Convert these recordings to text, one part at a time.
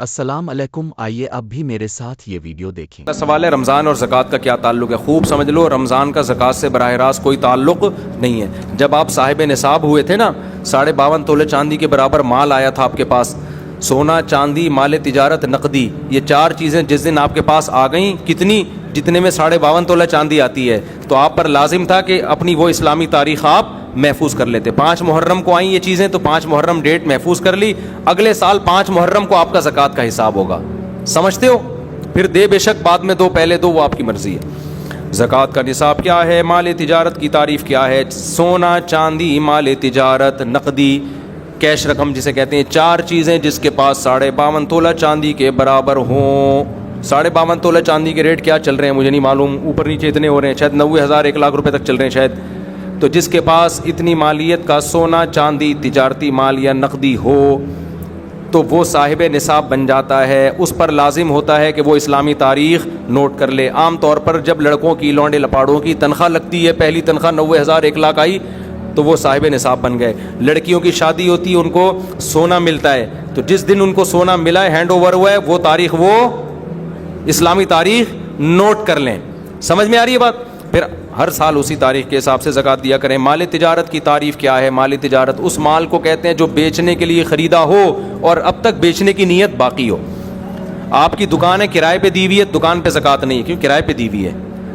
السلام علیکم، آئیے اب بھی میرے ساتھ یہ ویڈیو دیکھیں۔ سوال ہے رمضان اور زکوٰۃ کا کیا تعلق ہے؟ خوب سمجھ لو، رمضان کا زکوٰۃ سے براہ راست کوئی تعلق نہیں ہے۔ جب آپ صاحب نصاب ہوئے تھے نا، 52.5 تولے چاندی کے برابر مال آیا تھا آپ کے پاس، سونا، چاندی، مال تجارت، نقدی، یہ 4 چیزیں جس دن آپ کے پاس آ گئیں، کتنی؟ جتنے میں 52.5 تولہ چاندی آتی ہے، تو آپ پر لازم تھا کہ اپنی وہ اسلامی تاریخ آپ محفوظ کر لیتے۔ 5 محرم کو آئیں یہ چیزیں، تو 5 محرم ڈیٹ محفوظ کر لی، اگلے سال 5 محرم کو آپ کا زکوٰۃ کا حساب ہوگا۔ سمجھتے ہو؟ پھر دے بے شک، بعد میں دو، پہلے دو، وہ آپ کی مرضی ہے۔ زکوٰۃ کا نصاب کیا ہے؟ مال تجارت کی تعریف کیا ہے؟ سونا، چاندی، مال تجارت، نقدی، کیش رقم جسے کہتے ہیں، 4 چیزیں جس کے پاس 52.5 تولہ چاندی کے برابر ہوں۔ 52.5 تولہ چاندی کے ریٹ کیا چل رہے ہیں مجھے نہیں معلوم، اوپر نیچے اتنے ہو رہے ہیں، شاید 90,000 1 لاکھ روپے تک چل رہے ہیں شاید۔ تو جس کے پاس اتنی مالیت کا سونا، چاندی، تجارتی مال یا نقدی ہو تو وہ صاحب نصاب بن جاتا ہے۔ اس پر لازم ہوتا ہے کہ وہ اسلامی تاریخ نوٹ کر لے۔ عام طور پر جب لڑکوں کی، لونڈے لپاڑوں کی تنخواہ لگتی ہے، پہلی تنخواہ 90,000 1 لاکھ آئی تو وہ صاحب نصاب بن گئے۔ لڑکیوں کی شادی ہوتی ہے، ان کو سونا ملتا ہے، تو جس دن ان کو سونا ملا ہے، ہینڈ اوور ہوا ہے، وہ تاریخ، وہ اسلامی تاریخ نوٹ کر لیں۔ سمجھ میں آ رہی ہے بات؟ پھر ہر سال اسی تاریخ کے حساب سے زکوٰۃ دیا کریں۔ مال تجارت کی تعریف کیا ہے؟ مال تجارت اس مال کو کہتے ہیں جو بیچنے کے لیے خریدا ہو اور اب تک بیچنے کی نیت باقی ہو۔ آپ کی دکان ہے، کرائے پہ دی ہوئی ہے، دکان پہ زکوٰۃ نہیں ہے، کیوں؟ کرائے پہ دی ہوئی ہے۔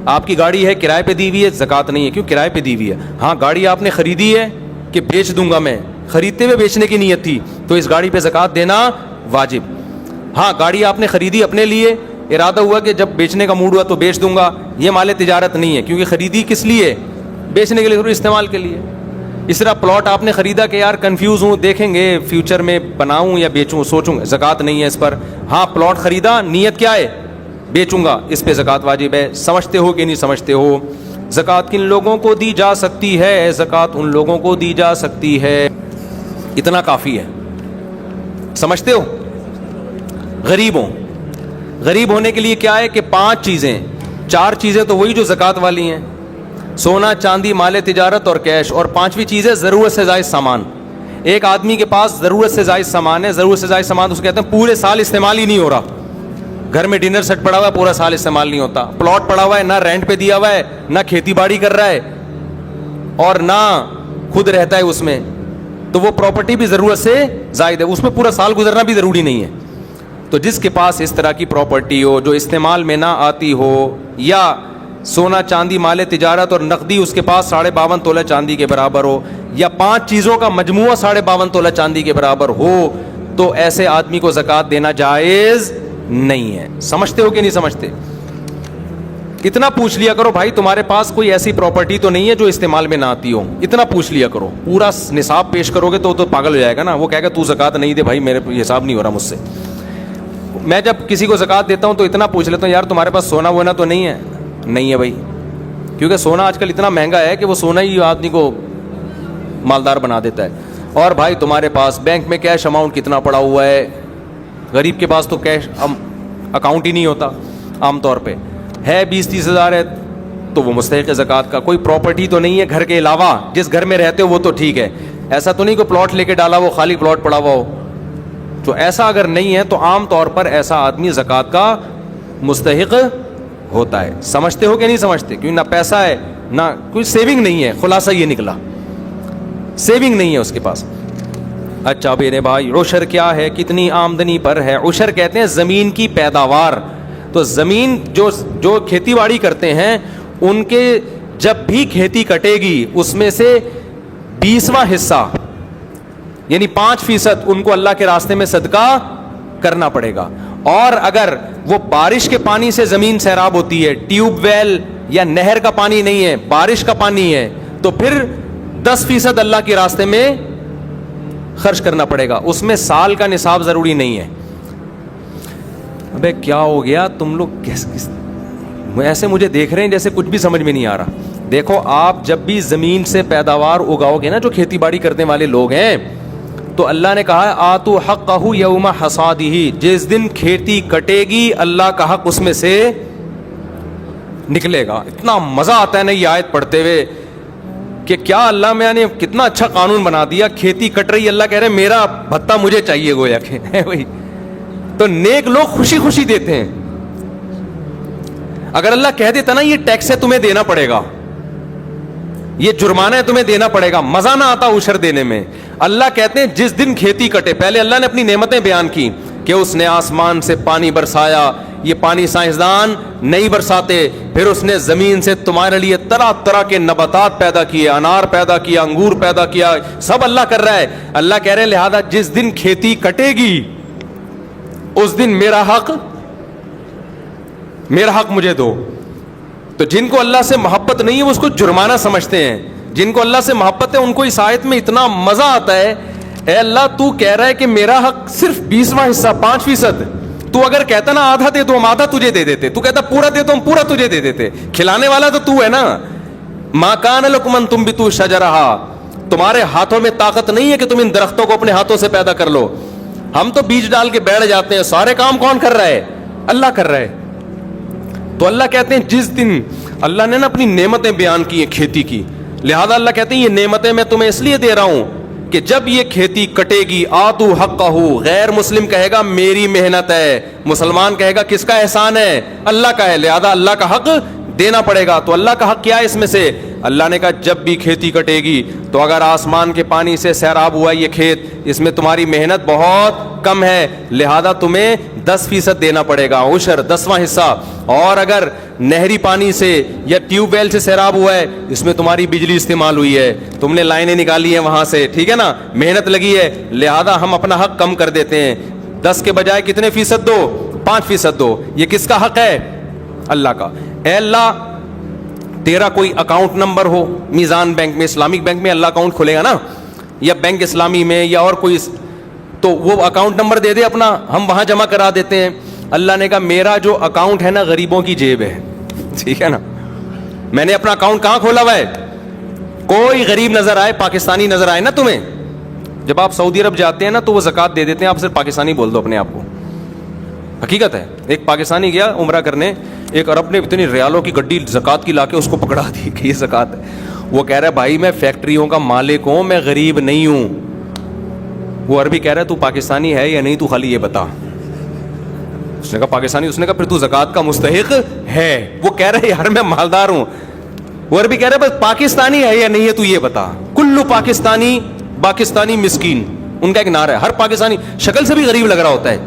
آپ کی گاڑی ہے، کرائے پہ دی ہوئی ہے، زکوٰۃ نہیں ہے، کیوں؟ کرائے پہ دی ہوئی ہے۔ ہاں، گاڑی آپ نے خریدی ہے کہ بیچ دوں گا میں، خریدتے ہوئے بیچنے کی نیت تھی تو اس گاڑی پہ زکوٰۃ دینا واجب۔ ہاں، گاڑی آپ نے خریدی اپنے لیے، ارادہ ہوا کہ جب بیچنے کا موڈ ہوا تو بیچ دوں گا، یہ مال تجارت نہیں ہے، کیونکہ خریدی کس لیے؟ بیچنے کے لیے، ضرور استعمال کے لیے۔ اس طرح پلاٹ آپ نے خریدا کہ یار کنفیوز ہوں، دیکھیں گے فیوچر میں بناؤں یا بیچوں، سوچوں گا، زکوٰۃ نہیں ہے اس پر۔ ہاں، پلاٹ خریدا، نیت کیا ہے؟ بیچوں گا، اس پہ زکوٰۃ واجب ہے۔ سمجھتے ہو کہ نہیں سمجھتے ہو؟ زکوٰۃ کن لوگوں کو دی جا سکتی ہے؟ زکوٰۃ ان لوگوں کو دی جا سکتی ہے، اتنا کافی ہے۔ سمجھتے ہو؟ غریبوں، غریب ہونے کے لیے کیا ہے کہ 5 چیزیں، 4 چیزیں تو وہی جو زکوٰۃ والی ہیں، سونا، چاندی، مال تجارت اور کیش، اور 5ویں چیز ہے ضرورت سے زائد سامان۔ ایک آدمی کے پاس ضرورت سے زائد سامان ہے، ضرورت سے زائد سامان اسے کہتے ہیں پورے سال استعمال ہی نہیں ہو رہا۔ گھر میں ڈنر سیٹ پڑا ہوا ہے، پورا سال استعمال نہیں ہوتا۔ پلاٹ پڑا ہوا ہے، نہ رینٹ پہ دیا ہوا ہے، نہ کھیتی باڑی کر رہا ہے اور نہ خود رہتا ہے اس میں، تو وہ پراپرٹی بھی ضرورت سے زائد ہے، اس میں پورا سال گزرنا بھی ضروری نہیں ہے۔ تو جس کے پاس اس طرح کی پراپرٹی ہو جو استعمال میں نہ آتی ہو، یا سونا، چاندی، مال تجارت اور نقدی اس کے پاس 52.5 تولہ چاندی کے برابر ہو، یا 5 چیزوں کا مجموعہ 52.5 تولہ چاندی کے برابر ہو، تو ایسے آدمی کو زکوٰۃ دینا جائز نہیں ہے۔ سمجھتے ہو کہ نہیں سمجھتے؟ اتنا پوچھ لیا کرو بھائی، تمہارے پاس کوئی ایسی پراپرٹی تو نہیں ہے جو استعمال میں نہ آتی ہو، اتنا پوچھ لیا کرو۔ پورا نصاب پیش کرو گے تو پاگل ہو جائے گا نا، وہ کہے گا تو زکوٰۃ نہیں دے بھائی، میرے حساب نہیں ہو رہا مجھ سے۔ میں جب کسی کو زکوٰۃ دیتا ہوں تو اتنا پوچھ لیتا ہوں، یار تمہارے پاس سونا وونا تو نہیں ہے؟ نہیں ہے بھائی، کیونکہ سونا آج کل اتنا مہنگا ہے کہ وہ سونا ہی آدمی کو مالدار بنا دیتا ہے۔ اور بھائی تمہارے پاس بینک میں کیش اماؤنٹ کتنا پڑا ہوا ہے؟ غریب کے پاس تو کیش اکاؤنٹ ہی نہیں ہوتا عام طور پہ، ہے 20-30 ہزار ہے تو وہ مستحق زکوٰۃ کا۔ کوئی پراپرٹی تو نہیں ہے گھر کے علاوہ، جس گھر میں رہتے ہو وہ تو ٹھیک ہے، ایسا تو نہیں کہ پلاٹ لے کے ڈالا وہ خالی پلاٹ پڑا ہوا ہو، تو ایسا اگر نہیں ہے تو عام طور پر ایسا آدمی زکوٰۃ کا مستحق ہوتا ہے۔ سمجھتے ہو کہ نہیں سمجھتے؟ کیوں؟ نہ پیسہ ہے، نہ کوئی سیونگ نہیں ہے، خلاصہ یہ نکلا، سیونگ نہیں ہے اس کے پاس۔ اچھا میرے بھائی، عشر کیا ہے؟ کتنی آمدنی پر ہے؟ عشر کہتے ہیں زمین کی پیداوار۔ تو زمین جو کھیتی باڑی کرتے ہیں ان کے جب بھی کھیتی کٹے گی اس میں سے 20واں حصہ یعنی 5% ان کو اللہ کے راستے میں صدقہ کرنا پڑے گا۔ اور اگر وہ بارش کے پانی سے زمین سیراب ہوتی ہے، ٹیوب ویل یا نہر کا پانی نہیں ہے، بارش کا پانی ہے، تو پھر 10% اللہ کے راستے میں خرچ کرنا پڑے گا۔ اس میں سال کا نصاب ضروری نہیں ہے۔ ابے کیا ہو گیا تم لوگ ایسے مجھے دیکھ رہے ہیں جیسے کچھ بھی سمجھ میں نہیں آ رہا؟ دیکھو، آپ جب بھی زمین سے پیداوار اگاؤ گے نا، جو کھیتی باڑی کرنے والے لوگ ہیں، تو اللہ نے کہا ہے آتو حقہ یوم حصادہ، جس دن کھیتی کٹے گی اللہ کا حق اس میں سے نکلے گا۔ اتنا مزہ آتا ہے نا یہ آیت پڑھتے ہوئے کہ کیا اللہ میں نے کتنا اچھا قانون بنا دیا، کھیتی کٹ رہی، اللہ کہہ رہے میرا بھتہ مجھے چاہیے، گویا کہ وہی تو نیک لوگ خوشی خوشی دیتے ہیں. اگر اللہ کہہ دیتا نا یہ ٹیکس ہے تمہیں دینا پڑے گا, یہ جرمانہ ہے تمہیں دینا پڑے گا, مزہ نہ آتا عشر دینے میں. اللہ کہتے ہیں جس دن کھیتی کٹے, پہلے اللہ نے اپنی نعمتیں بیان کی کہ اس نے آسمان سے پانی برسایا, یہ پانی سائنسدان نہیں برساتے, پھر اس نے زمین سے تمہارے لیے طرح طرح کے نباتات پیدا کیے, انار پیدا کیا, انگور پیدا کیا, سب اللہ کر رہا ہے. اللہ کہہ رہے ہیں لہذا جس دن کھیتی کٹے گی اس دن میرا حق مجھے دو. تو جن کو اللہ سے محبت نہیں ہے وہ اس کو جرمانہ سمجھتے ہیں, جن کو اللہ سے محبت ہے ان کو اس آیت میں اتنا مزہ آتا ہے. اے اللہ تو کہہ رہا ہے کہ میرا حق صرف 20واں حصہ 5%, تو اگر کہتا نا آدھا دے تو ہم آدھا تجھے دے دیتے, تو کہتا پورا دے تو ہم پورا تجھے دے دیتے. کھلانے والا تو ہے نا. ما کان لکم ان تنبتوا شجرہا, تمہارے ہاتھوں میں طاقت نہیں ہے کہ تم ان درختوں کو اپنے ہاتھوں سے پیدا کر لو. ہم تو بیج ڈال کے بیٹھ جاتے ہیں, سارے کام کون کر رہا ہے؟ اللہ کر رہا ہے. تو اللہ کہتے ہیں جس دن اللہ نے نا اپنی نعمتیں بیان کی ہیں کھیتی کی, لہذا اللہ کہتے ہیں یہ نعمتیں میں تمہیں اس لیے دے رہا ہوں کہ جب یہ کھیتی کٹے گی آتو حقہ, غیر مسلم کہے گا میری محنت ہے, مسلمان کہے گا کس کا احسان ہے؟ اللہ کا ہے, لہذا اللہ کا حق دینا پڑے گا. تو اللہ کا حق کیا ہے اس میں سے؟ اللہ نے کہا جب بھی کھیتی کٹے گی تو اگر آسمان کے پانی سے سیراب ہوا یہ کھیت, اس میں تمہاری محنت بہت کم ہے, لہذا تمہیں 10% دینا پڑے گا عشر, 10واں حصہ. اور اگر نہری پانی سے یا ٹیوب ویل سے سیراب ہوا ہے, اس میں تمہاری بجلی استعمال ہوئی ہے, تم نے لائنیں نکالی ہیں وہاں سے, ٹھیک ہے نا, محنت لگی ہے, لہذا ہم اپنا حق کم کر دیتے ہیں. 10 کے بجائے کتنے فیصد دو؟ 5% دو. یہ کس کا حق ہے؟ اللہ کا. اے اللہ تیرا کوئی اکاؤنٹ نمبر ہو میزان بینک میں, اسلامک بینک میں اللہ اکاؤنٹ کھلے گا نا, یا بینک اسلامی میں یا اور کوئی, تو وہ اکاؤنٹ نمبر دے دے اپنا, ہم وہاں جمع کرا دیتے ہیں. اللہ نے کہا میرا جو اکاؤنٹ ہے نا غریبوں کی جیب ہے, ٹھیک ہے نا, میں نے اپنا اکاؤنٹ کہاں کھولا ہوا ہے؟ کوئی غریب نظر آئے, پاکستانی نظر آئے نا تمہیں, جب آپ سعودی عرب جاتے ہیں نا تو وہ زکوٰۃ دے دیتے ہیں, آپ صرف پاکستانی بول دو اپنے آپ کو, حقیقت ہے. ایک پاکستانی گیا عمرہ کرنے, ایک عرب نے اتنی ریالوں کی گڈی زکوٰۃ کی لا کے اس کو پکڑا دی کہ یہ زکوٰۃ ہے. وہ کہہ رہا ہے بھائی میں فیکٹریوں کا مالک ہوں, میں غریب نہیں ہوں. وہ عربی کہہ رہا ہے تو پاکستانی ہے یا نہیں, تو خالی یہ بتا. اس نے کہا پاکستانی. اس نے کہا پھر تو زکوٰۃ کا مستحق ہے. وہ کہہ رہا ہے یار میں مالدار ہوں. وہ عربی کہہ رہا ہے بس پاکستانی ہے یا نہیں ہے تو یہ بتا. کلو پاکستانی مسکین, ان کا ایک نعرہ ہے. ہر پاکستانی شکل سے بھی غریب لگ رہا ہوتا ہے.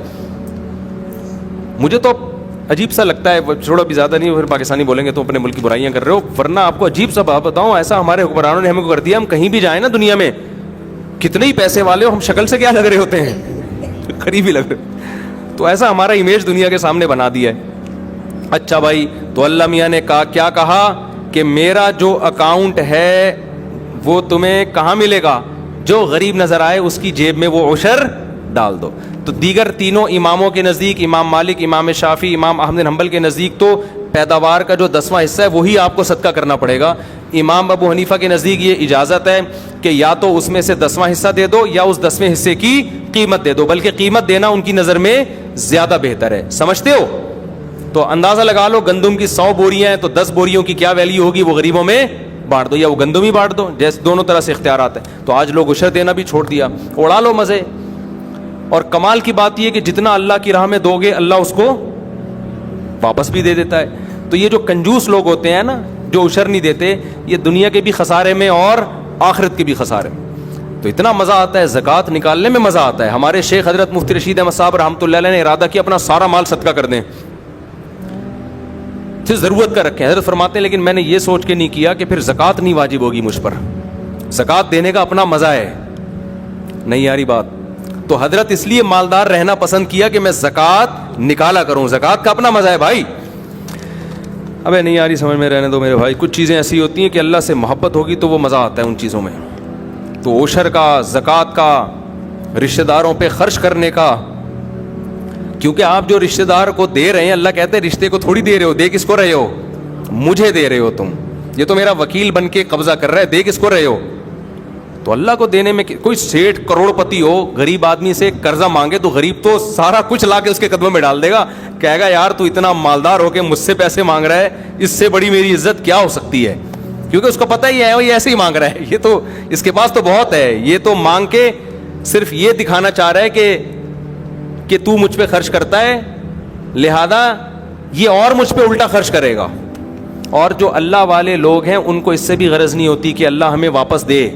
مجھے تو عجیب سا لگتا ہے, چھوڑو ابھی زیادہ نہیں, پھر پاکستانی بولیں گے تو اپنے ملک کی برائیاں کر رہے ہو, ورنہ آپ کو عجیب سا بات بتاؤں, ایسا ہمارے حکمرانوں نے ہمیں کو کر دیا, ہم کہیں بھی جائیں نا دنیا میں, کتنے ہی پیسے والے ہو, ہم شکل سے کیا لگ رہے ہوتے ہیں؟ غریب ہی لگ رہے. تو ایسا ہمارا امیج دنیا کے سامنے بنا دیا ہے. اچھا بھائی, تو اللہ میاں نے کیا کہا کہ میرا جو اکاؤنٹ ہے وہ تمہیں کہاں ملے گا؟ جو غریب نظر آئے اس کی جیب میں وہ عشر ڈال دو. تو دیگر تینوں اماموں کے نزدیک, امام مالک, امام شافعی, امام احمد بن حنبل کے نزدیک تو پیداوار کا جو 10واں حصہ ہے وہی آپ کو صدقہ کرنا پڑے گا. امام ابو حنیفہ کے نزدیک یہ اجازت ہے کہ یا تو اس میں سے 10واں حصہ دے دو یا اس 10ویں حصے کی قیمت دے دو, بلکہ قیمت دینا ان کی نظر میں زیادہ بہتر ہے. سمجھتے ہو؟ تو اندازہ لگا لو, گندم کی 100 بوریاں ہیں تو 10 بوریوں کی کیا ویلیو ہوگی, وہ غریبوں میں بانٹ دو یا وہ گندم ہی بانٹ دو, جیسے دونوں طرح سے اختیارات ہیں. تو آج لوگ عشر دینا بھی چھوڑ دیا, اڑا لو مزے. اور کمال کی بات یہ کہ جتنا اللہ کی راہ میں دو گے اللہ اس کو واپس بھی دے دیتا ہے. تو یہ جو کنجوس لوگ ہوتے ہیں نا جو عشر نہیں دیتے, یہ دنیا کے بھی خسارے میں اور آخرت کے بھی خسارے میں. تو اتنا مزہ آتا ہے زکوٰۃ نکالنے میں, مزہ آتا ہے. ہمارے شیخ حضرت مفتی رشید احمد صاحب رحمۃ اللہ علیہ نے ارادہ کیا اپنا سارا مال صدقہ کر دیں, پھر ضرورت کا رکھیں. حضرت فرماتے ہیں لیکن میں نے یہ سوچ کے نہیں کیا کہ پھر زکوٰۃ نہیں واجب ہوگی مجھ پر, زکوٰۃ دینے کا اپنا مزہ ہے. نہیں یاری بات. تو حضرت اس لیے مالدار رہنا پسند کیا کہ میں زکوٰۃ نکالا کروں, زکوٰۃ کا اپنا مزہ ہے بھائی. ابے نہیں یاری سمجھ میں رہنے دو میرے بھائی, کچھ چیزیں ایسی ہوتی ہیں کہ اللہ سے محبت ہوگی تو وہ مزہ آتا ہے ان چیزوں میں. تو عشر کا, زکوٰۃ کا, رشتہ داروں پہ خرچ کرنے کا, کیونکہ آپ جو رشتہ دار کو دے رہے ہیں, اللہ کہتے ہیں رشتے کو تھوڑی دے رہے ہو, دے کس کو رہے ہو؟ مجھے دے رہے ہو تم. یہ تو میرا وکیل بن کے قبضہ کر رہا ہے, دے کس کو رہے ہو؟ تو اللہ کو دینے میں. کوئی سیٹھ کروڑ پتی ہو, غریب آدمی سے قرضہ مانگے تو غریب تو سارا کچھ لا کے اس کے قدموں میں ڈال دے گا, کہے گا یار تو اتنا مالدار ہو کے مجھ سے پیسے مانگ رہا ہے, اس سے بڑی میری عزت کیا ہو سکتی ہے. کیونکہ اس کو پتہ ہی ہے وہ یہ ایسے ہی مانگ رہا ہے, یہ تو اس کے پاس تو بہت ہے, یہ تو مانگ کے صرف یہ دکھانا چاہ رہا ہے کہ تو مجھ پہ خرچ کرتا ہے لہذا یہ اور مجھ پہ الٹا خرچ کرے گا. اور جو اللہ والے لوگ ہیں ان کو اس سے بھی غرض نہیں ہوتی کہ اللہ ہمیں واپس دے.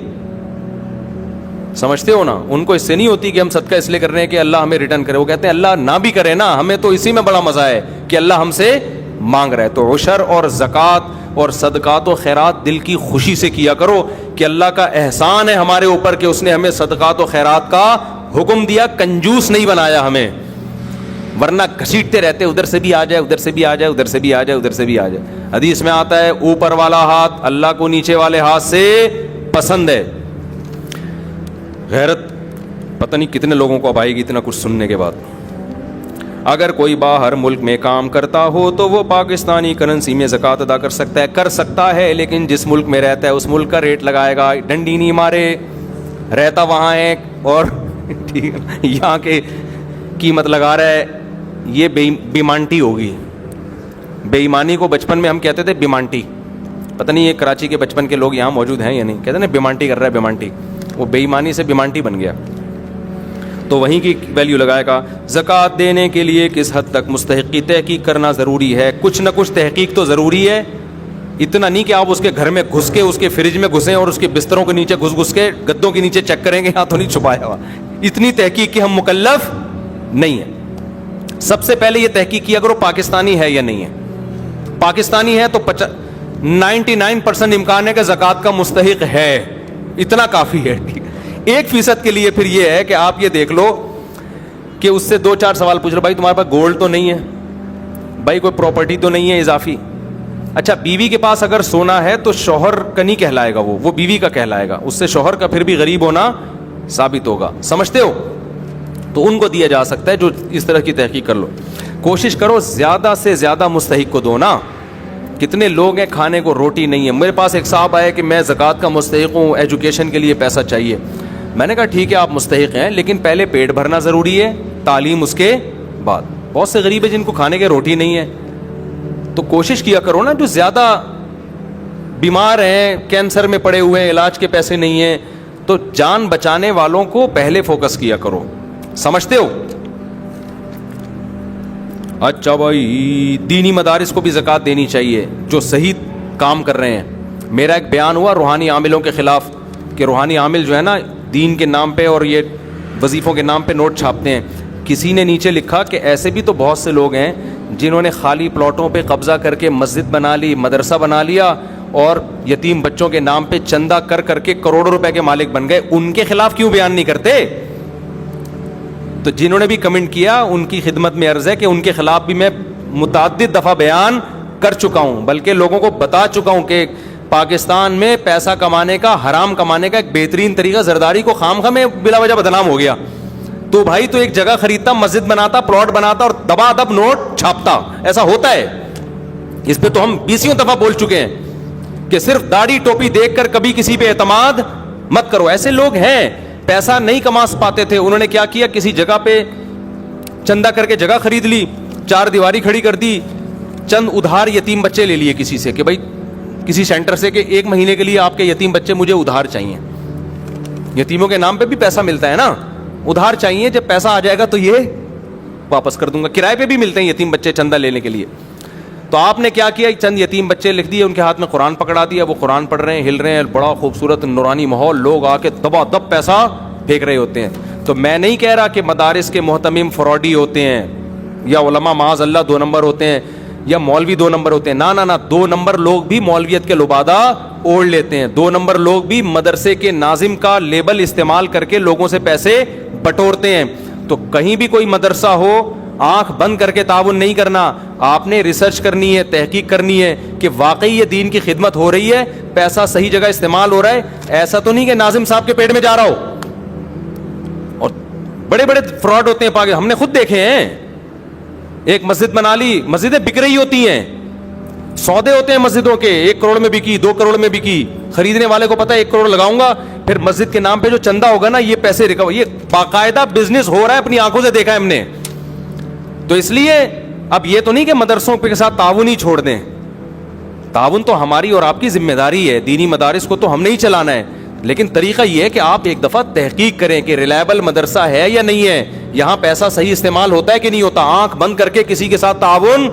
سمجھتے ہو نا, ان کو اس سے نہیں ہوتی کہ ہم صدقہ اس لیے کر رہے ہیں کہ اللہ ہمیں ریٹرن کرے. وہ کہتے ہیں اللہ نہ بھی کرے نا, ہمیں تو اسی میں بڑا مزہ ہے کہ اللہ ہم سے مانگ رہا ہے. تو عشر اور زکوٰۃ اور صدقات و خیرات دل کی خوشی سے کیا کرو کہ اللہ کا احسان ہے ہمارے اوپر کہ اس نے ہمیں صدقات و خیرات کا حکم دیا, کنجوس نہیں بنایا ہمیں, ورنہ گھسیٹتے رہتے ادھر سے بھی آ جائے, ادھر سے بھی آ جائے, ادھر سے بھی آ جائے, ادھر سے بھی آ جائے. حدیث میں آتا ہے اوپر والا ہاتھ اللہ کو نیچے والے ہاتھ سے پسند ہے. غیرت پتہ نہیں کتنے لوگوں کو اب آئے گی اتنا کچھ سننے کے بعد. اگر کوئی باہر ملک میں کام کرتا ہو تو وہ پاکستانی کرنسی میں زکوٰۃ ادا کر سکتا ہے لیکن جس ملک میں رہتا ہے اس ملک کا ریٹ لگائے گا. ڈنڈی نہیں مارے, رہتا وہاں ہے اور یہاں کے قیمت لگا رہا ہے, یہ بیمانٹی ہوگی. بے ایمانی کو بچپن میں ہم کہتے تھے بیمانٹی. پتہ نہیں یہ کراچی کے بچپن کے لوگ یہاں موجود ہیں یا نہیں, کہتے ہیں بیمانٹی کر رہا ہے, بیمانٹی. وہ بے ایمانی سے بیمانٹی بن گیا تو وہیں کی ویلیو لگائے گا. زکوٰۃ دینے کے لیے کس حد تک مستحق کی تحقیق کرنا ضروری ہے؟ کچھ نہ کچھ تحقیق تو ضروری ہے. اتنا نہیں کہ آپ اس کے گھر میں گھس کے اس کے فریج میں گھسیں اور اس کے بستروں کے نیچے گھس کے گدوں کے نیچے چیک کریں گے, ہاں تو نہیں چھپایا ہوا. اتنی تحقیق کی ہم مکلف نہیں ہیں. سب سے پہلے یہ تحقیق کیا کرو پاکستانی ہے یا نہیں ہے. پاکستانی ہے تو 99% امکان ہے کہ زکوٰۃ کا مستحق ہے, اتنا کافی ہے. 1% کے لیے پھر یہ ہے کہ آپ یہ دیکھ لو کہ اس سے 2-4 سوال پوچھ لو. بھائی تمہارے پاس گولڈ تو نہیں ہے, بھائی کوئی پراپرٹی تو نہیں ہے اضافی. اچھا بیوی کے پاس اگر سونا ہے تو شوہر کا نہیں کہلائے گا, وہ بیوی کا کہلائے گا. اس سے شوہر کا پھر بھی غریب ہونا ثابت ہوگا. سمجھتے ہو؟ تو ان کو دیا جا سکتا ہے جو اس طرح کی تحقیق کر لو. کوشش کرو زیادہ سے زیادہ مستحق کو دو نا. کتنے لوگ ہیں کھانے کو روٹی نہیں ہے. میرے پاس ایک صاحب آئے کہ میں زکوٰۃ کا مستحق ہوں, ایجوکیشن کے لیے پیسہ چاہیے. میں نے کہا ٹھیک ہے آپ مستحق ہیں لیکن پہلے پیٹ بھرنا ضروری ہے, تعلیم اس کے بعد. بہت سے غریب ہیں جن کو کھانے کے روٹی نہیں ہے. تو کوشش کیا کرو نا, جو زیادہ بیمار ہیں, کینسر میں پڑے ہوئے ہیں, علاج کے پیسے نہیں ہیں, تو جان بچانے والوں کو پہلے فوکس کیا کرو. سمجھتے ہو؟ اچھا بھائی دینی مدارس کو بھی زکوٰۃ دینی چاہیے جو صحیح کام کر رہے ہیں. میرا ایک بیان ہوا روحانی عاملوں کے خلاف کہ روحانی عامل جو ہے نا دین کے نام پہ اور یہ وظیفوں کے نام پہ نوٹ چھاپتے ہیں. کسی نے نیچے لکھا کہ ایسے بھی تو بہت سے لوگ ہیں جنہوں نے خالی پلاٹوں پہ قبضہ کر کے مسجد بنا لی, مدرسہ بنا لیا اور یتیم بچوں کے نام پہ چندہ کر کے کروڑوں روپے کے مالک بن گئے. ان کے خلاف کیوں بیان نہیں کرتے؟ تو جنہوں نے بھی کمنٹ کیا ان کی خدمت میں عرض ہے کہ ان کے خلاف بھی میں متعدد دفعہ بیان کر چکا ہوں, بلکہ لوگوں کو بتا چکا ہوں کہ پاکستان میں پیسہ کمانے کا, حرام کمانے کا ایک بہترین طریقہ زرداری کو خام میں بلا وجہ بدنام ہو گیا. تو بھائی تو ایک جگہ خریدتا, مسجد بناتا, پلاٹ بناتا اور دبا دب نوٹ چھاپتا. ایسا ہوتا ہے. اس پہ تو ہم 20 دفعہ بول چکے ہیں کہ صرف داڑھی ٹوپی دیکھ کر کبھی کسی پہ اعتماد مت کرو. ایسے لوگ ہیں پیسہ نہیں کما پاتے تھے, انہوں نے کیا کیا, کسی جگہ پہ چندہ کر کے جگہ خرید لی, 4 دیواری کھڑی کر دی, چند ادھار یتیم بچے لے لیے کسی سے کہ بھائی کسی سینٹر سے کہ 1 مہینے کے لیے آپ کے یتیم بچے مجھے ادھار چاہیے. یتیموں کے نام پہ بھی پیسہ ملتا ہے نا, ادھار چاہیے, جب پیسہ آ جائے گا تو یہ واپس کر دوں گا. کرائے پہ بھی ملتے ہیں یتیم بچے چندہ لینے کے لیے. تو آپ نے کیا کیا, چند یتیم بچے لکھ دیے, ان کے ہاتھ میں قرآن پکڑا دیا, وہ قرآن پڑھ رہے ہیں, ہل رہے ہیں, بڑا خوبصورت نورانی ماحول, لوگ آ کے دبا دب پیسہ پھینک رہے ہوتے ہیں. تو میں نہیں کہہ رہا کہ مدارس کے محتمم فراڈی ہوتے ہیں یا علماء معاذ اللہ 2 نمبر ہوتے ہیں یا مولوی 2 نمبر ہوتے ہیں. نہ 2 نمبر لوگ بھی مولویت کے لبادہ اوڑھ لیتے ہیں. 2 نمبر لوگ بھی مدرسے کے ناظم کا لیبل استعمال کر کے لوگوں سے پیسے بٹورتے ہیں. تو کہیں بھی کوئی مدرسہ ہو, آنکھ بند کر کے تعاون نہیں کرنا. آپ نے ریسرچ کرنی ہے, تحقیق کرنی ہے کہ واقعی یہ دین کی خدمت ہو رہی ہے, پیسہ صحیح جگہ استعمال ہو رہا ہے. ایسا تو نہیں کہ ناظم صاحب کے پیٹ میں جا رہا ہو. اور بڑے بڑے فراڈ ہوتے ہیں, ہم نے خود دیکھے ہیں. ایک مسجد بنا لی, مسجدیں بک رہی ہوتی ہیں, سودے ہوتے ہیں مسجدوں کے, 1 کروڑ میں بکی, 2 کروڑ میں بکی. خریدنے والے کو پتا ہے 1 کروڑ لگاؤں گا, پھر مسجد کے نام پہ جو چندہ ہوگا نا یہ پیسے ریکور. یہ باقاعدہ بزنس ہو رہا ہے, اپنی آنکھوں سے دیکھا ہے ہم نے. تو اس لیے اب یہ تو نہیں کہ مدرسوں کے ساتھ تعاون ہی چھوڑ دیں. تعاون تو ہماری اور آپ کی ذمہ داری ہے. دینی مدارس کو تو ہم نے ہی چلانا ہے, لیکن طریقہ یہ ہے کہ آپ ایک دفعہ تحقیق کریں کہ ریلائبل مدرسہ ہے یا نہیں ہے, یہاں پیسہ صحیح استعمال ہوتا ہے کہ نہیں ہوتا؟ آنکھ بند کر کے کسی کے ساتھ تعاون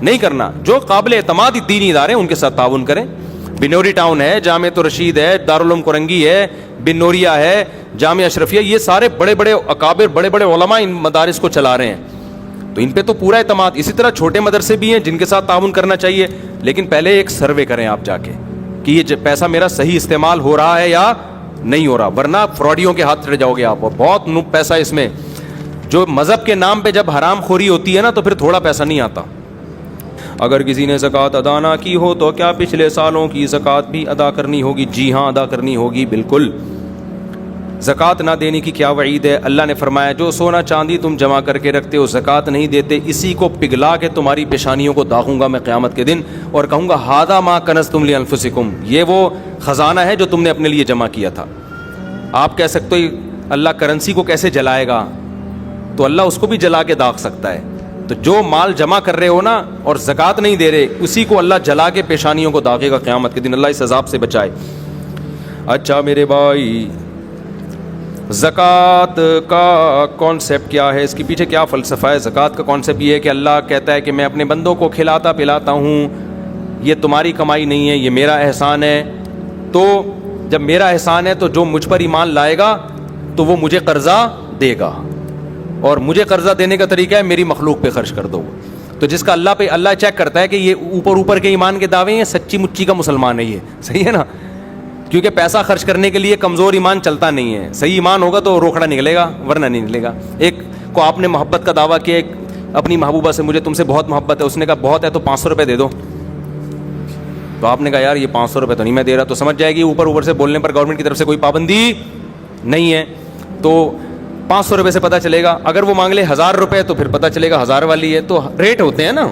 نہیں کرنا. جو قابل اعتماد دینی ادارے ہیں ان کے ساتھ تعاون کریں. بنوری ٹاؤن ہے, جامعۃ الرشید ہے, دارالعلوم کرنگی ہے, بن نوریہ ہے, جامعہ اشرفیہ, یہ سارے بڑے بڑے اکابر, بڑے بڑے علماء ان مدارس کو چلا رہے ہیں, تو ان پہ تو پورا اعتماد. اسی طرح چھوٹے مدرسے بھی ہیں جن کے ساتھ تعاون کرنا چاہیے, لیکن پہلے ایک سروے کریں آپ جا کے کہ یہ پیسہ میرا صحیح استعمال ہو رہا ہے یا نہیں ہو رہا, ورنہ فراڈیوں کے ہاتھ چڑھ جاؤ گے آپ. بہت پیسہ اس میں, جو مذہب کے نام پہ جب حرام خوری ہوتی ہے نا تو پھر تھوڑا پیسہ نہیں آتا. اگر کسی نے زکوٰۃ ادا نہ کی ہو تو کیا پچھلے سالوں کی زکوٰۃ بھی ادا کرنی ہوگی؟ جی ہاں, ادا کرنی ہوگی بالکل. زکوٰۃ نہ دینے کی کیا وعید ہے؟ اللہ نے فرمایا جو سونا چاندی تم جمع کر کے رکھتے ہو, زکوٰۃ نہیں دیتے, اسی کو پگھلا کے تمہاری پیشانیوں کو داغوں گا میں قیامت کے دن, اور کہوں گا ھذا ما کنزتم لانفسکم, یہ وہ خزانہ ہے جو تم نے اپنے لیے جمع کیا تھا. آپ کہہ سکتے ہو اللہ کرنسی کو کیسے جلائے گا؟ تو اللہ اس کو بھی جلا کے داغ سکتا ہے. تو جو مال جمع کر رہے ہو نا اور زکوٰۃ نہیں دے رہے, اسی کو اللہ جلا کے پیشانیوں کو داغے گا قیامت کے دن. اللہ اس عذاب سے بچائے. اچھا میرے بھائی, زکوٰۃ کا کانسیپٹ کیا ہے؟ اس کے پیچھے کیا فلسفہ ہے؟ زکوٰۃ کا کانسیپٹ یہ ہے کہ اللہ کہتا ہے کہ میں اپنے بندوں کو کھلاتا پلاتا ہوں, یہ تمہاری کمائی نہیں ہے, یہ میرا احسان ہے. تو جب میرا احسان ہے تو جو مجھ پر ایمان لائے گا تو وہ مجھے قرضہ دے گا, اور مجھے قرضہ دینے کا طریقہ ہے میری مخلوق پہ خرچ کر دو. تو جس کا اللہ پہ, اللہ چیک کرتا ہے کہ یہ اوپر کے ایمان کے دعوے ہیں, سچی مچی کا مسلمان ہے یہ, صحیح ہے نا؟ کیونکہ پیسہ خرچ کرنے کے لیے کمزور ایمان چلتا نہیں ہے. صحیح ایمان ہوگا تو روکھڑا نکلے گا, ورنہ نہیں نکلے گا. ایک کو آپ نے محبت کا دعویٰ کیا, ایک اپنی محبوبہ سے, مجھے تم سے بہت محبت ہے, اس نے کہا بہت ہے تو 500 روپے دے دو. تو آپ نے کہا یار یہ 500 روپے تو نہیں میں دے رہا, تو سمجھ جائے گی اوپر سے بولنے پر گورنمنٹ کی طرف سے کوئی پابندی نہیں ہے. تو 500 روپے سے پتہ چلے گا. اگر وہ مانگ لے 1000 روپے تو پھر پتہ چلے گا 1000 والی ہے. تو ریٹ ہوتے ہیں نا,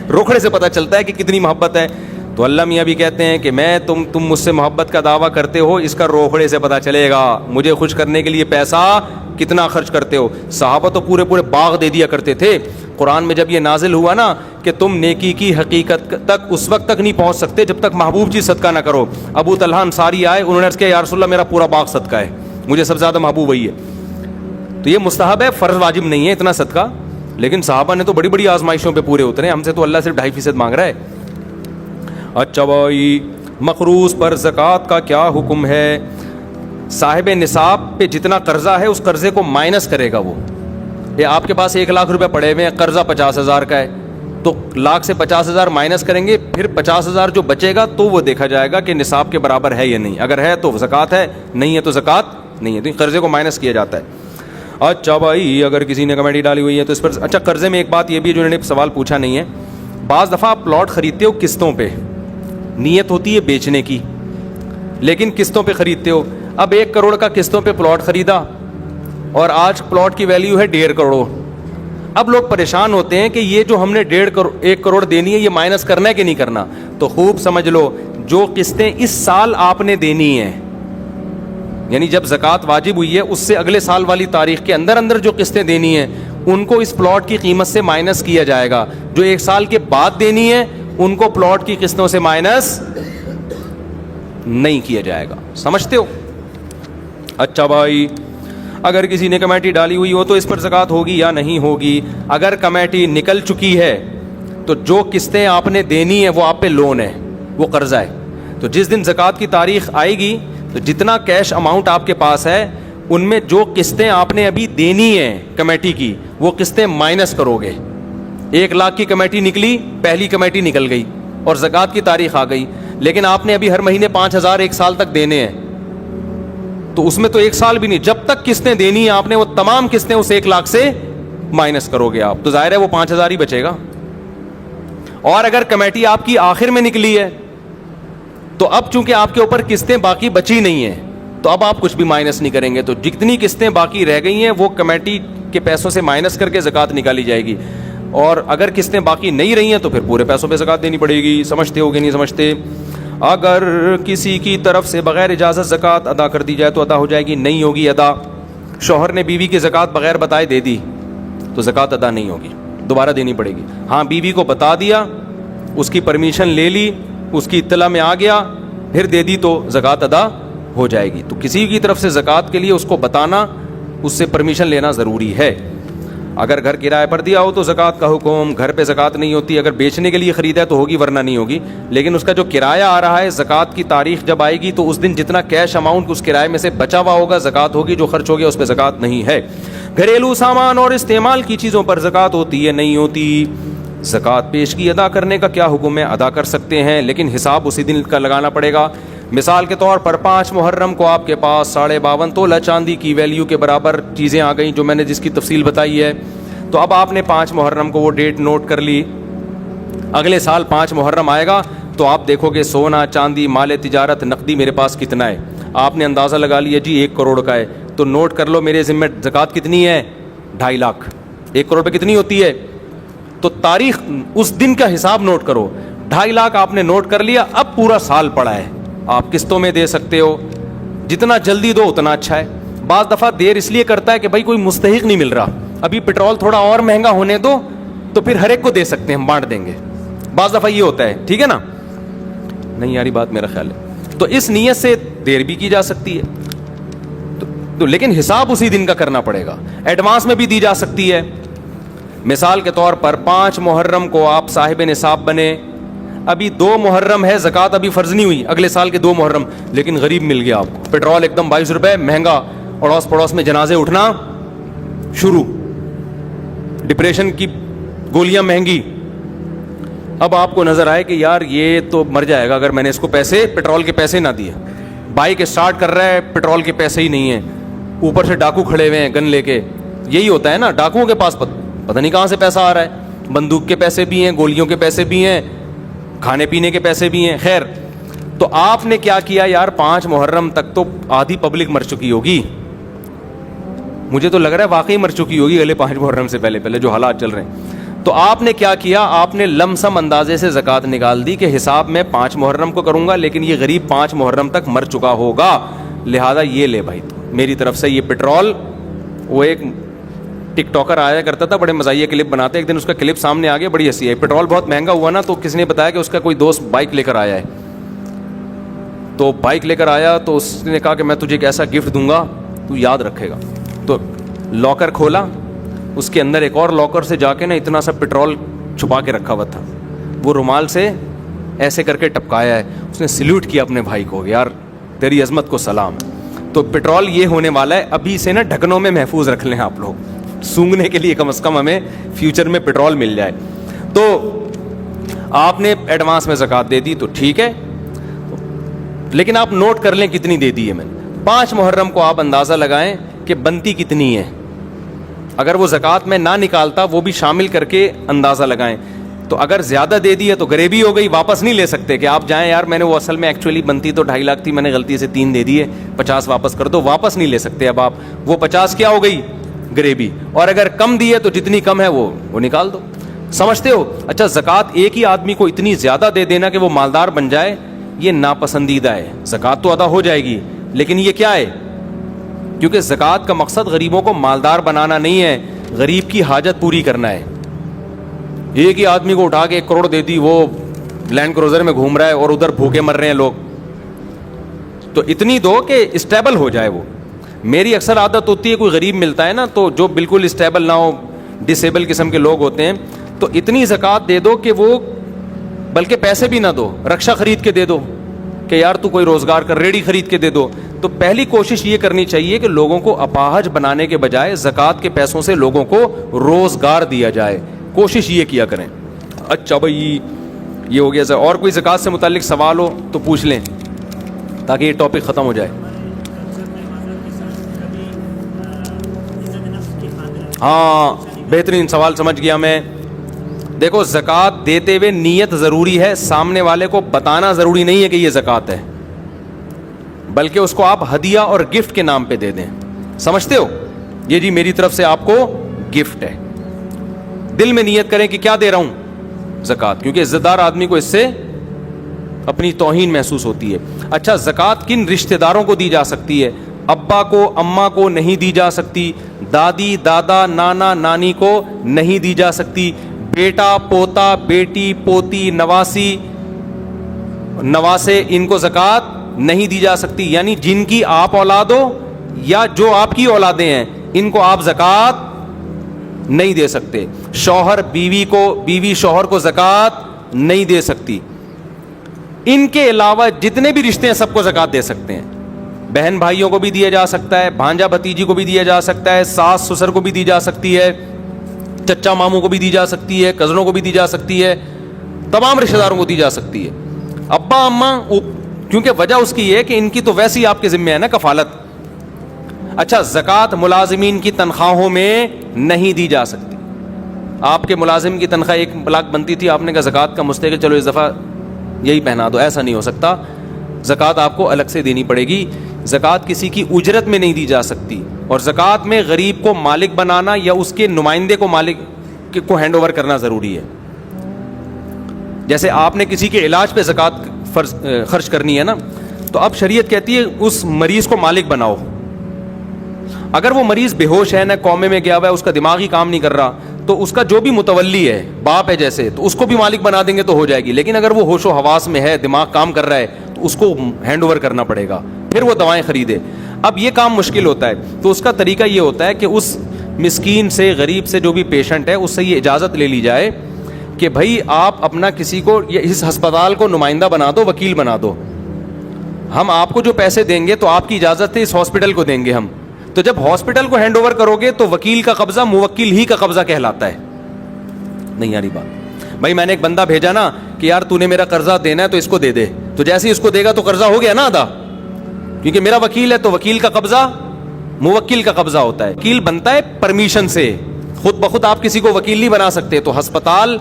روکھڑے سے پتہ چلتا ہے کہ کتنی محبت ہے. تو اللہ میاں بھی کہتے ہیں کہ میں تم مجھ سے محبت کا دعویٰ کرتے ہو, اس کا روکھڑے سے پتہ چلے گا مجھے خوش کرنے کے لیے پیسہ کتنا خرچ کرتے ہو. صحابہ تو پورے باغ دے دیا کرتے تھے. قرآن میں جب یہ نازل ہوا نا کہ تم نیکی کی حقیقت تک اس وقت تک نہیں پہنچ سکتے جب تک محبوب چیز صدقہ نہ کرو. ابو طلحہ انصاری آئے, انہوں نے عرض کیا یا رسول اللہ میرا پورا باغ صدقہ ہے, مجھے سب سے زیادہ محبوب وہی ہے. تو یہ مستحب ہے, فرض واجب نہیں ہے اتنا صدقہ, لیکن صحابہ نے تو بڑی بڑی آزمائشوں پہ پورے اترے. ہم سے تو اللہ صرف 2.5% مانگ رہا ہے. اچھا بھائی, مقروض پر زکوٰۃ کا کیا حکم ہے؟ صاحب نصاب پہ جتنا قرضہ ہے اس قرضے کو مائنس کرے گا. وہ یہ آپ کے پاس 1 لاکھ روپے پڑے ہوئے ہیں, قرضہ 50,000 کا ہے, تو لاکھ سے 50,000 مائنس کریں گے, پھر 50,000 جو بچے گا تو وہ دیکھا جائے گا کہ نصاب کے برابر ہے یا نہیں. اگر ہے تو زکوٰۃ ہے, نہیں ہے تو زکوٰۃ نہیں ہے. تو قرضے کو مائنس کیا جاتا ہے. اچھا بھائی, اگر کسی نے کمیٹی ڈالی ہوئی ہے تو اس پر, اچھا قرضے میں ایک بات یہ بھی ہے جو انہوں نے سوال پوچھا نہیں ہے. بعض دفعہ آپ پلاٹ خریدتے ہو قسطوں پہ, نیت ہوتی ہے بیچنے کی, لیکن قسطوں پہ خریدتے ہو. اب 1 کروڑ کا قسطوں پہ پلاٹ خریدا اور آج پلاٹ کی ویلیو ہے 1.5 کروڑ. اب لوگ پریشان ہوتے ہیں کہ یہ جو ہم نے 1 کروڑ دینی ہے یہ مائنس کرنا ہے کہ نہیں کرنا. تو خوب سمجھ لو, جو قسطیں اس سال آپ نے دینی ہیں, یعنی جب زکوٰۃ واجب ہوئی ہے اس سے اگلے سال والی تاریخ کے اندر جو قسطیں دینی ہیں ان کو اس پلاٹ کی قیمت سے مائنس کیا جائے گا. جو 1 سال کے بعد دینی ہے ان کو پلاٹ کی قسطوں سے مائنس نہیں کیا جائے گا. سمجھتے ہو؟ اچھا بھائی, اگر کسی نے کمیٹی ڈالی ہوئی ہو تو اس پر زکوٰۃ ہوگی یا نہیں ہوگی؟ اگر کمیٹی نکل چکی ہے تو جو قسطیں آپ نے دینی ہے وہ آپ پہ لون ہے, وہ قرضہ ہے. تو جس دن زکوٰۃ کی تاریخ آئے گی تو جتنا کیش اماؤنٹ آپ کے پاس ہے ان میں جو قسطیں آپ نے ابھی دینی ہیں کمیٹی کی وہ قسطیں مائنس کرو گے. 1 لاکھ کی کمیٹی نکلی, پہلی کمیٹی نکل گئی اور زکوٰۃ کی تاریخ آ گئی, لیکن آپ نے ابھی ہر مہینے 5,000 1 سال تک دینے ہیں, تو اس میں تو 1 سال بھی نہیں, جب تک قسطیں دینی ہیں آپ نے وہ تمام قسطیں اس 1 لاکھ سے مائنس کرو گے آپ, تو ظاہر ہے وہ 5,000 ہی بچے گا. اور اگر کمیٹی آپ کی آخر میں نکلی ہے تو اب چونکہ آپ کے اوپر قسطیں باقی بچی نہیں ہیں تو اب آپ کچھ بھی مائنس نہیں کریں گے. تو جتنی قسطیں باقی رہ گئی ہیں وہ کمیٹی کے پیسوں سے مائنس کر کے زکوٰۃ نکالی جائے گی, اور اگر قسطیں باقی نہیں رہی ہیں تو پھر پورے پیسوں پہ زکوٰۃ دینی پڑے گی. سمجھتے ہو کہ نہیں سمجھتے؟ اگر کسی کی طرف سے بغیر اجازت زکوٰۃ ادا کر دی جائے تو ادا ہو جائے گی؟ نہیں ہوگی ادا. شوہر نے بیوی کی زکوٰۃ بغیر بتائے دے دی تو زکوٰۃ ادا نہیں ہوگی, دوبارہ دینی پڑے گی. ہاں بیوی کو بتا دیا, اس کی پرمیشن لے لی, اس کی اطلاع میں آ گیا, پھر دے دی تو زکوٰۃ ادا ہو جائے گی. تو کسی کی طرف سے زکوٰۃ کے لیے اس کو بتانا, اس سے پرمیشن لینا ضروری ہے. اگر گھر کرائے پر دیا ہو تو زکوٰۃ کا حکم, گھر پہ زکوٰۃ نہیں ہوتی. اگر بیچنے کے لیے خریدا ہے تو ہوگی ورنہ نہیں ہوگی. لیکن اس کا جو کرایہ آ رہا ہے, زکوٰۃ کی تاریخ جب آئے گی تو اس دن جتنا کیش اماؤنٹ اس کرائے میں سے بچا ہوا ہوگا زکوٰۃ ہوگی, جو خرچ ہو گیا اس پہ زکوٰۃ نہیں ہے. گھریلو سامان اور استعمال کی چیزوں پر زکوٰۃ ہوتی ہے نہیں ہوتی. زکوٰۃ پیشگی ادا کرنے کا کیا حکم ہے؟ ادا کر سکتے ہیں لیکن حساب اسی دن کا لگانا پڑے گا. مثال کے طور پر 5 محرم کو آپ کے پاس 52.5 تولہ چاندی کی ویلیو کے برابر چیزیں آ گئیں, جو میں نے جس کی تفصیل بتائی ہے. تو اب آپ نے 5 محرم کو وہ ڈیٹ نوٹ کر لی. اگلے سال 5 محرم آئے گا تو آپ دیکھو گے سونا چاندی مال تجارت نقدی میرے پاس کتنا ہے. آپ نے اندازہ لگا لیا جی 1 کروڑ کا ہے, تو نوٹ کر لو میرے ذمہ زکوٰۃ کتنی ہے؟ 2.5 لاکھ. 1 کروڑ پہ کتنی ہوتی ہے؟ تو تاریخ اس دن کا حساب نوٹ کرو. 2.5 لاکھ آپ نے نوٹ کر لیا. اب پورا سال پڑا ہے, آپ قسطوں میں دے سکتے ہو, جتنا جلدی دو اتنا اچھا ہے. بعض دفعہ دیر اس لیے کرتا ہے کہ بھائی کوئی مستحق نہیں مل رہا, ابھی پٹرول تھوڑا اور مہنگا ہونے دو تو پھر ہر ایک کو دے سکتے ہیں, ہم بانٹ دیں گے. بعض دفعہ یہ ہوتا ہے, ٹھیک ہے نا, نہیں یاری بات میرا خیال ہے. تو اس نیت سے دیر بھی کی جا سکتی ہے تو لیکن حساب اسی دن کا کرنا پڑے گا. ایڈوانس میں بھی دی جا سکتی ہے. مثال کے طور پر 5 محرم کو آپ صاحب نصاب بنے, ابھی 2 محرم ہے, زکوٰۃ ابھی فرض نہیں ہوئی, اگلے سال کے 2 محرم, لیکن غریب مل گیا آپ کو, پیٹرول ایک دم 22 روپے مہنگا, اڑوس پڑوس میں جنازے اٹھنا شروع, ڈپریشن کی گولیاں مہنگی. اب آپ کو نظر آئے کہ یار یہ تو مر جائے گا اگر میں نے اس کو پیسے پیٹرول کے پیسے نہ دیے. بائک اسٹارٹ کر رہا ہے, پیٹرول کے پیسے ہی نہیں ہیں, اوپر سے ڈاکو کھڑے ہوئے ہیں گن لے کے. یہی ہوتا ہے نا, ڈاکوؤں کے پاس پتہ نہیں کہاں سے پیسہ آ رہا ہے, بندوق کے پیسے بھی ہیں, گولیوں کے پیسے بھی ہیں, کھانے پینے کے پیسے بھی ہیں. خیر, تو آپ نے کیا کیا یار, 5 محرم تک تو آدھی پبلک مر چکی ہوگی, مجھے تو لگ رہا ہے واقعی مر چکی ہوگی اگلے 5 محرم سے پہلے جو حالات چل رہے ہیں. تو آپ نے کیا کیا, آپ نے لم سم اندازے سے زکوٰۃ نکال دی کہ حساب میں 5 محرم کو کروں گا لیکن یہ غریب 5 محرم تک مر چکا ہوگا, لہذا یہ لے بھائی میری طرف سے یہ پیٹرول. وہ ایک ٹک ٹاکر آیا کرتا تھا, بڑے مزاحیہ کلپ بناتے, ایک دن اس کا کلپ سامنے آ گیا, بڑی ہنسی ہے. پیٹرول بہت مہنگا ہوا نا, تو کسی نے بتایا کہ اس کا کوئی دوست بائک لے کر آیا ہے, تو بائک لے کر آیا تو اس نے کہا کہ میں تجھے ایک ایسا گفٹ دوں گا تو یاد رکھے گا. تو لاکر کھولا, اس کے اندر ایک اور لاکر سے جا کے نا اتنا سا پیٹرول چھپا کے رکھا ہوا تھا, وہ رومال سے ایسے کر کے ٹپکایا ہے. اس نے سلیوٹ کیا اپنے بھائی کو, یار تیری عظمت کو سلام. تو پیٹرول یہ ہونے والا ہے, ابھی سے نا ڈھکنوں میں محفوظ رکھ لیں آپ لوگ, سونگنے کے لیے کم از کم ہمیں فیوچر میں پیٹرول مل جائے. تو آپ نے ایڈوانس میں زکوٰۃ دے دی تو ٹھیک ہے, لیکن آپ نوٹ کر لیں کتنی دے دی ہے میں نے. 5 محرم کو آپ اندازہ لگائیں کہ بنتی کتنی ہے. اگر وہ زکوٰۃ میں نہ نکالتا وہ بھی شامل کر کے اندازہ لگائیں. تو اگر زیادہ دے دی ہے تو غریبی ہو گئی, واپس نہیں لے سکتے کہ آپ جائیں یار میں نے وہ اصل میں ایکچولی بنتی تو 2.5 لاکھ تھی, میں نے غلطی سے 3 دے دیے, 50 واپس کر دو, واپس نہیں لے سکتے. اب آپ وہ 50 کیا ہو گئی, غریبی. اور اگر کم دی ہے تو جتنی کم ہے وہ نکال دو. سمجھتے ہو؟ اچھا, زکوٰۃ ایک ہی آدمی کو اتنی زیادہ دے دینا کہ وہ مالدار بن جائے, یہ ناپسندیدہ ہے. زکوٰۃ تو ادا ہو جائے گی لیکن یہ کیا ہے, کیونکہ زکوٰۃ کا مقصد غریبوں کو مالدار بنانا نہیں ہے, غریب کی حاجت پوری کرنا ہے. ایک ہی آدمی کو اٹھا کے 1 کروڑ دے دی, وہ لینڈ کروزر میں گھوم رہا ہے اور ادھر بھوکے مر رہے ہیں لوگ. تو اتنی دو کہ اسٹیبل ہو جائے وہ. میری اکثر عادت ہوتی ہے, کوئی غریب ملتا ہے نا تو جو بالکل اسٹیبل نہ ہو, ڈسیبل قسم کے لوگ ہوتے ہیں, تو اتنی زکوٰۃ دے دو کہ وہ بلکہ پیسے بھی نہ دو, رکشہ خرید کے دے دو کہ یار تو کوئی روزگار کر, ریڑھی خرید کے دے دو. تو پہلی کوشش یہ کرنی چاہیے کہ لوگوں کو اپاہج بنانے کے بجائے زکوٰۃ کے پیسوں سے لوگوں کو روزگار دیا جائے. کوشش یہ کیا کریں. اچھا بھائی یہ ہو گیا. اور کوئی زکوٰۃ سے متعلق سوال ہو تو پوچھ لیں تاکہ یہ ٹاپک ختم ہو جائے. ہاں بہترین سوال, سمجھ گیا میں. دیکھو زکوٰۃ دیتے ہوئے نیت ضروری ہے, سامنے والے کو بتانا ضروری نہیں ہے کہ یہ زکوٰۃ ہے, بلکہ اس کو آپ ہدیہ اور گفٹ کے نام پہ دے دیں. سمجھتے ہو؟ یہ جی میری طرف سے آپ کو گفٹ ہے. دل میں نیت کریں کہ کیا دے رہا ہوں, زکوٰۃ, کیونکہ عزت دار آدمی کو اس سے اپنی توہین محسوس ہوتی ہے. اچھا, زکوٰۃ کن رشتہ داروں کو دی جا سکتی ہے؟ ابا کو, اماں کو نہیں دی جا سکتی, دادی دادا نانا نانی کو نہیں دی جا سکتی, بیٹا پوتا بیٹی پوتی نواسی نواسے ان کو زکوٰۃ نہیں دی جا سکتی. یعنی جن کی آپ اولاد ہو یا جو آپ کی اولادیں ہیں, ان کو آپ زکوٰۃ نہیں دے سکتے. شوہر بیوی کو, بیوی شوہر کو زکوٰۃ نہیں دے سکتی. ان کے علاوہ جتنے بھی رشتے ہیں سب کو زکوٰۃ دے سکتے ہیں. بہن بھائیوں کو بھی دیا جا سکتا ہے, بھانجا بھتیجی کو بھی دیا جا سکتا ہے, ساس سسر کو بھی دی جا سکتی ہے, چچا ماموں کو بھی دی جا سکتی ہے, کزنوں کو بھی دی جا سکتی ہے, تمام رشتہ داروں کو دی جا سکتی ہے. ابا اماں, کیونکہ وجہ اس کی یہ ہے کہ ان کی تو ویسے ہی آپ کے ذمہ ہے نا کفالت. اچھا, زکوٰۃ ملازمین کی تنخواہوں میں نہیں دی جا سکتی. آپ کے ملازم کی تنخواہ 1 لاکھ بنتی تھی, آپ نے کہا زکوٰۃ کا مستحق چلو اس دفعہ یہی پہنا دو, ایسا نہیں ہو سکتا. زکوٰۃ آپ کو الگ سے دینی پڑے گی. زکوٰۃ کسی کی اجرت میں نہیں دی جا سکتی. اور زکوٰۃ میں غریب کو مالک بنانا یا اس کے نمائندے کو مالک کو ہینڈ اوور کرنا ضروری ہے. جیسے آپ نے کسی کے علاج پہ زکوٰۃ خرچ کرنی ہے نا, تو اب شریعت کہتی ہے اس مریض کو مالک بناؤ. اگر وہ مریض بے ہوش ہے, نہ کومے میں گیا ہوا ہے, اس کا دماغ ہی کام نہیں کر رہا, تو اس کا جو بھی متولی ہے, باپ ہے جیسے, تو اس کو بھی مالک بنا دیں گے تو ہو جائے گی. لیکن اگر وہ ہوش و حواس میں ہے, دماغ کام کر رہا ہے, تو اس کو ہینڈ اوور کرنا پڑے گا, پھر وہ دوائیں خریدے. اب یہ کام مشکل ہوتا ہے, تو اس کا طریقہ یہ ہوتا ہے کہ اس مسکین سے, غریب سے, جو بھی پیشنٹ ہے, اس سے یہ اجازت لے لی جائے کہ بھائی آپ اپنا کسی کو اس ہسپتال کو نمائندہ بنا دو, وکیل بنا دو. ہم آپ کو جو پیسے دیں گے تو آپ کی اجازت سے اس ہاسپٹل کو دیں گے ہم. تو جب ہاسپٹل کو ہینڈ اوور کرو گے تو وکیل کا قبضہ موکل ہی کا قبضہ کہلاتا ہے. نہیں یاری بات. بھائی میں نے ایک بندہ بھیجا نا کہ یار تو نے میرا قرضہ دینا ہے تو اس کو دے دے, تو جیسے ہی اس کو دے گا تو قرضہ ہو گیا نا ادا, کیونکہ میرا وکیل ہے, تو وکیل کا قبضہ موکل کا قبضہ ہوتا ہے. وکیل بنتا ہے پرمیشن سے, خود بخود آپ کسی کو وکیل نہیں بنا سکتے. تو ہسپتال,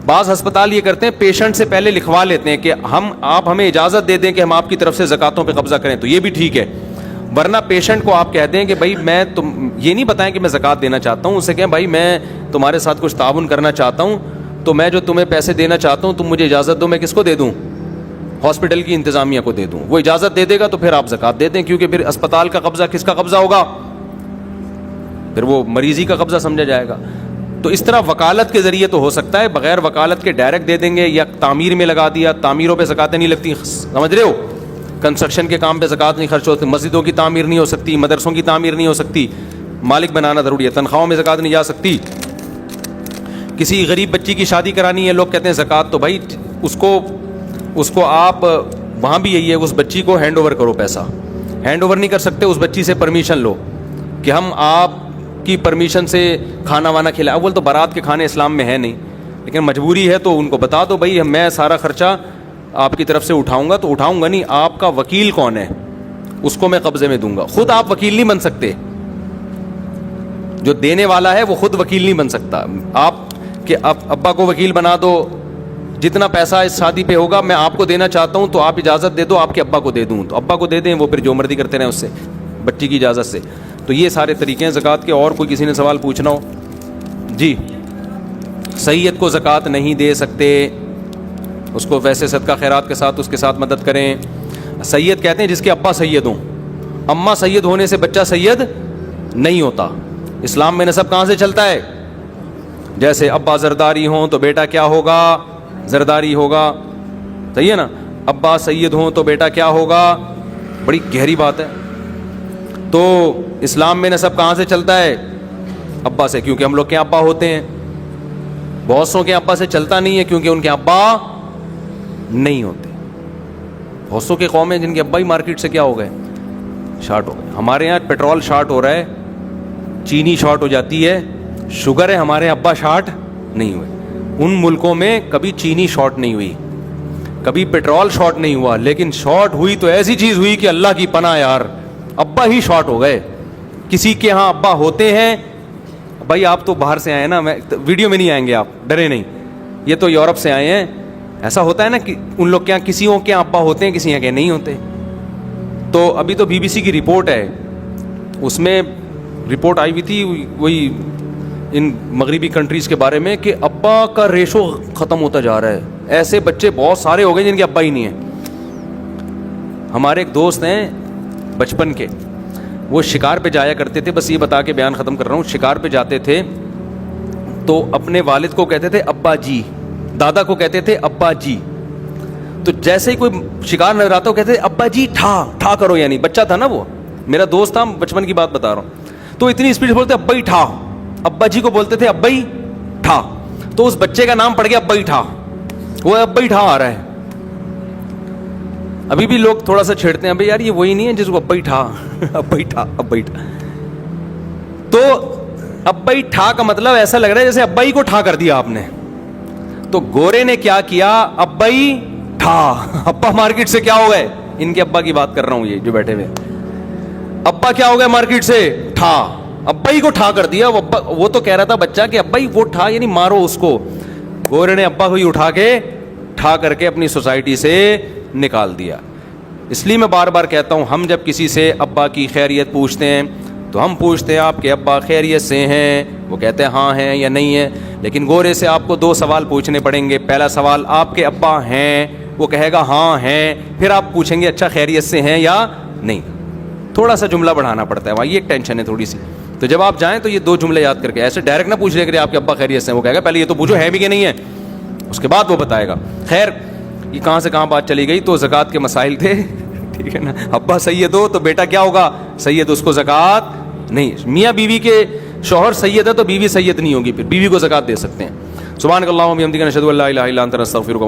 بعض ہسپتال یہ کرتے ہیں پیشنٹ سے پہلے لکھوا لیتے ہیں کہ آپ ہمیں اجازت دے دیں کہ ہم آپ کی طرف سے زکاتوں پہ قبضہ کریں, تو یہ بھی ٹھیک ہے. ورنہ پیشنٹ کو آپ کہہ دیں کہ بھائی میں یہ نہیں بتائیں کہ میں زکات دینا چاہتا ہوں, اسے کہیں بھائی میں تمہارے ساتھ کچھ تعاون کرنا چاہتا ہوں, تو میں جو تمہیں پیسے دینا چاہتا ہوں تم مجھے اجازت دو, میں کس کو دے دوں؟ ہاسپٹل کی انتظامیہ کو دے دوں. وہ اجازت دے دے گا تو پھر آپ زکات دے دیں, کیونکہ پھر اسپتال کا قبضہ کس کا قبضہ ہوگا؟ پھر وہ مریضی کا قبضہ سمجھا جائے گا. تو اس طرح وکالت کے ذریعے تو ہو سکتا ہے, بغیر وکالت کے ڈائریکٹ دے دیں گے, یا تعمیر میں لگا دیا, تعمیروں پہ زکاتیں نہیں لگتی, سمجھ رہے ہو, کنسٹرکشن کے کام پہ زکات نہیں خرچ ہوتی, مسجدوں کی تعمیر نہیں ہو سکتی, مدرسوں کی تعمیر نہیں ہو سکتی, مالک بنانا ضروری ہے. تنخواہوں میں زکات نہیں جا سکتی. کسی غریب بچی کی شادی کرانی ہے, لوگ کہتے ہیں زکات, تو بھائی اس کو آپ وہاں بھی یہی ہے, اس بچی کو ہینڈ اوور کرو. پیسہ ہینڈ اوور نہیں کر سکتے, اس بچی سے پرمیشن لو کہ ہم آپ کی پرمیشن سے کھانا وانا کھلائیں. اول تو بارات کے کھانے اسلام میں ہے نہیں, لیکن مجبوری ہے تو ان کو بتا دو بھائی میں سارا خرچہ آپ کی طرف سے اٹھاؤں گا, تو اٹھاؤں گا نہیں, آپ کا وکیل کون ہے اس کو میں قبضے میں دوں گا. خود آپ وکیل نہیں بن سکتے, جو دینے والا ہے وہ خود وکیل نہیں بن سکتا. آپ کہ ابا کو وکیل بنا دو, جتنا پیسہ اس شادی پہ ہوگا میں آپ کو دینا چاہتا ہوں, تو آپ اجازت دے دو آپ کے ابا کو دے دوں, تو ابا کو دے دیں, وہ پھر جو مرضی کرتے رہیں اس سے, بچی کی اجازت سے. تو یہ سارے طریقے ہیں زکوٰۃ کے. اور کوئی کسی نے سوال پوچھنا ہو؟ جی. سید کو زکوٰۃ نہیں دے سکتے, اس کو ویسے صدقہ خیرات کے ساتھ اس کے ساتھ مدد کریں. سید کہتے ہیں جس کے ابا سید ہوں. اماں سید ہونے سے بچہ سید نہیں ہوتا. اسلام میں نسب کہاں سے چلتا ہے؟ جیسے ابا زرداری ہوں تو بیٹا کیا ہوگا؟ زرداری ہوگا. صحیح ہے نا؟ ابا سید ہوں تو بیٹا کیا ہوگا؟ بڑی گہری بات ہے. تو اسلام میں نسب کہاں سے چلتا ہے؟ ابا سے, کیونکہ ہم لوگ کے ابا ہوتے ہیں. بہت سو کے ابا سے چلتا نہیں ہے کیونکہ ان کے ابا نہیں ہوتے. بہت سو کے قوم ہیں جن کے ابا ہی مارکیٹ سے کیا ہو گئے؟ شارٹ ہو گئے. ہمارے یہاں پیٹرول شارٹ ہو رہا ہے, چینی شارٹ ہو جاتی ہے, شوگر ہے, ہمارے ابا شارٹ نہیں ہوئے. ان ملکوں میں کبھی چینی شارٹ نہیں ہوئی, کبھی پیٹرول شارٹ نہیں ہوا, لیکن شارٹ ہوئی تو ایسی چیز ہوئی کہ اللہ کی پناہ یار, ابا ہی شارٹ ہو گئے. کسی کے ہاں ابا ہوتے ہیں. بھائی آپ تو باہر سے آئے ہیں نا, ویڈیو میں نہیں آئیں گے آپ, ڈرے نہیں, یہ تو یورپ سے آئے ہیں. ایسا ہوتا ہے نا کہ ان لوگ کے یہاں کسیوں کے ابا ہوتے ہیں, کسی یہاں کے نہیں ہوتے. تو ابھی تو BBC کی رپورٹ ہے, اس میں رپورٹ آئی ہوئی تھی وہی ان مغربی کنٹریز کے بارے میں کہ ابا کا ریشو ختم ہوتا جا رہا ہے. ایسے بچے بہت سارے ہو گئے جن کے ابا ہی نہیں ہیں. ہمارے ایک دوست ہیں بچپن کے, وہ شکار پہ جایا کرتے تھے, بس یہ بتا کے بیان ختم کر رہا ہوں. شکار پہ جاتے تھے تو اپنے والد کو کہتے تھے ابا جی, دادا کو کہتے تھے ابا جی. تو جیسے ہی کوئی شکار نظر آتا وہ کہتے تھے ابا جی ٹھا ٹھا کرو, یعنی بچہ تھا نا وہ, میرا دوست تھا, بچپن کی بات بتا رہا ہوں. تو اتنی اسپیڈ سے بولتے ابا ہی ٹھا, ابا جی کو بولتے تھے ابا ہی ٹھا, تو اس بچے کا نام پڑ گیا ابا ہی ٹھا, وہ ابا ہی ٹھا آ رہا ہے. ابھی بھی لوگ تھوڑا سا چھیڑتے ہیں, ابھی یار یہ وہی نہیں ہے جس کو ابا ہی ٹھا, ابا ہی ٹھا, ابا ہی ٹھا. تو ابا ہی ٹھا کا مطلب ایسا لگ رہا ہے جیسے ابا ہی کو ٹھا کر دیا آپ نے. تو گورے نے کیا کیا, ابا ہی ٹھا. ابا مارکیٹ سے کیا ہو گئے, ان کے ابا کی بات کر رہا ہوں, یہ جو بیٹھے ہوئے ابا کیا ہو گئے مارکیٹ سے, ٹھا. ابا ہی کو ٹھا کر دیا. وہ تو کہہ رہا تھا بچہ کہ ابا ہی وہ ٹھا یعنی مارو اس کو. گورے نے ابا کو ہی اٹھا کے ٹھا کر کے اپنی سوسائٹی سے نکال دیا. اس لیے میں بار بار کہتا ہوں, ہم جب کسی سے ابا کی خیریت پوچھتے ہیں تو ہم پوچھتے ہیں آپ کے ابا خیریت سے ہیں, وہ کہتے ہیں ہاں ہیں یا نہیں ہے. لیکن گورے سے آپ کو 2 سوال پوچھنے پڑیں گے. پہلا سوال, آپ کے ابا ہیں, وہ کہے گا ہاں ہیں. پھر آپ پوچھیں گے اچھا خیریت سے ہیں یا نہیں. تھوڑا سا جملہ بڑھانا پڑتا ہے, وہاں یہ ایک ٹینشن ہے تھوڑی سی. تو جب آپ جائیں تو یہ 2 جملے یاد کر کے, ایسے ڈائریکٹ نہ پوچھ لے کرے آپ کے ابا خیریت سے ہیں, وہ کہے گا پہلے یہ تو پوچھو ہے بھی کہ نہیں ہے, اس کے بعد وہ بتائے گا. خیر یہ کہاں سے کہاں بات چلی گئی, تو زکوٰۃ کے مسائل تھے, ٹھیک ہے نا. ابا سید ہو تو بیٹا کیا ہوگا, سید, اس کو زکوٰۃ نہیں. میاں بیوی کے شوہر سید ہے تو بیوی سید نہیں ہوگی, پھر بیوی کو زکوٰۃ دے سکتے ہیں. سبحانک اللہم و بحمدک نشہد ان لا الہ الا انت نستغفرک.